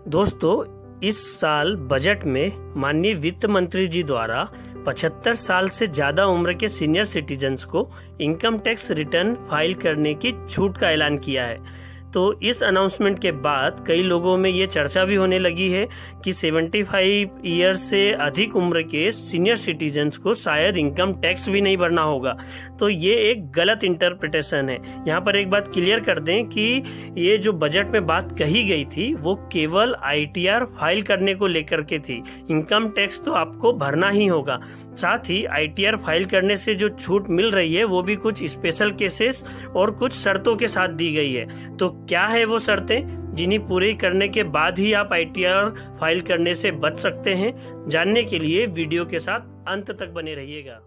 दोस्तों, इस साल बजट में माननीय वित्त मंत्री जी द्वारा 75 साल से ज्यादा उम्र के सीनियर सिटीजन्स को इनकम टैक्स रिटर्न फाइल करने की छूट का ऐलान किया है। तो इस अनाउंसमेंट के बाद कई लोगों में ये चर्चा भी होने लगी है कि 75 ईयर से अधिक उम्र के सीनियर सिटीजन्स को शायद इनकम टैक्स भी नहीं भरना होगा। तो ये एक गलत इंटरप्रिटेशन है। यहाँ पर एक बात क्लियर कर दें कि ये जो बजट में बात कही गई थी वो केवल ITR फाइल करने को लेकर के थी। इनकम टैक्स तो आपको भरना ही होगा। साथ ही ITR फाइल करने से जो छूट मिल रही है वो भी कुछ स्पेशल केसेस और कुछ शर्तों के साथ दी गई है। तो क्या है वो शर्तें जिन्हें पूरी करने के बाद ही आप ITR फाइल करने से बच सकते हैं? जानने के लिए वीडियो के साथ अंत तक बने रहिएगा।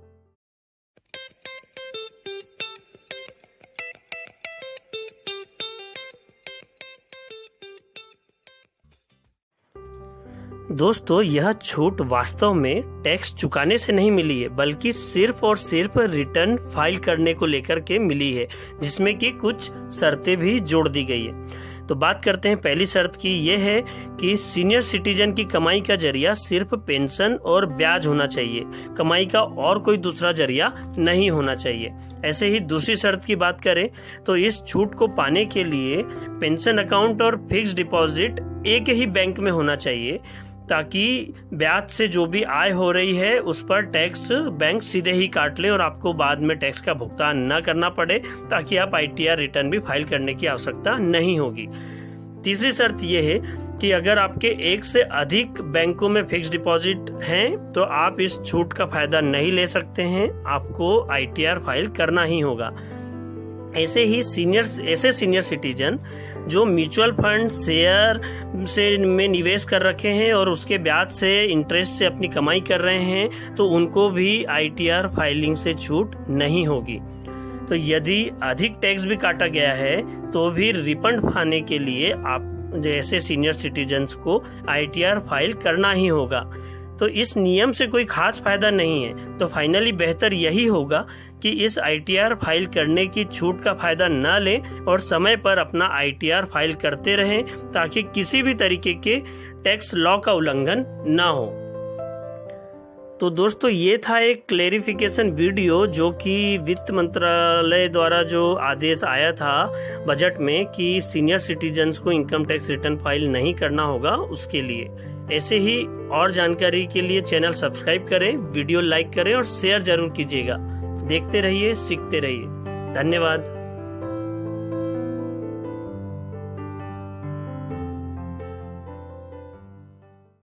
दोस्तों, यह छूट वास्तव में टैक्स चुकाने से नहीं मिली है, बल्कि सिर्फ और सिर्फ रिटर्न फाइल करने को लेकर के मिली है, जिसमें कि कुछ शर्तें भी जोड़ दी गई है। तो बात करते हैं पहली शर्त की। यह है कि सीनियर सिटीजन की कमाई का जरिया सिर्फ पेंशन और ब्याज होना चाहिए, कमाई का और कोई दूसरा जरिया नहीं होना चाहिए। ऐसे ही दूसरी शर्त की बात करें तो इस छूट को पाने के लिए पेंशन अकाउंट और फिक्स डिपॉजिट एक ही बैंक में होना चाहिए, ताकि ब्याज से जो भी आय हो रही है उस पर टैक्स बैंक सीधे ही काट ले और आपको बाद में टैक्स का भुगतान न करना पड़े, ताकि आप ITR रिटर्न भी फाइल करने की आवश्यकता नहीं होगी। तीसरी शर्त यह है कि अगर आपके एक से अधिक बैंकों में फिक्स डिपॉजिट हैं तो आप इस छूट का फायदा नहीं ले सकते हैं, आपको ITR फाइल करना ही होगा। ऐसे सीनियर सिटीजन जो म्यूचुअल फंड शेयर में निवेश कर रखे हैं और उसके ब्याज से इंटरेस्ट से अपनी कमाई कर रहे हैं, तो उनको भी ITR फाइलिंग से छूट नहीं होगी। तो यदि अधिक टैक्स भी काटा गया है तो भी रिफंड पाने के लिए आप जैसे सीनियर सिटीजन्स को ITR फाइल करना ही होगा। तो इस नियम से कोई खास फायदा नहीं है। तो फाइनली बेहतर यही होगा कि इस ITR फाइल करने की छूट का फायदा न लें और समय पर अपना ITR फाइल करते रहें, ताकि किसी भी तरीके के टैक्स लॉ का उल्लंघन न हो। तो दोस्तों, ये था एक क्लेरिफिकेशन वीडियो जो कि वित्त मंत्रालय द्वारा जो आदेश आया था बजट में कि सीनियर सिटीजन्स को इनकम टैक्स रिटर्न फाइल नहीं करना होगा, उसके लिए। ऐसे ही और जानकारी के लिए चैनल सब्सक्राइब करें, वीडियो लाइक करें और शेयर जरूर कीजिएगा। देखते रहिए, सीखते रहिए। धन्यवाद।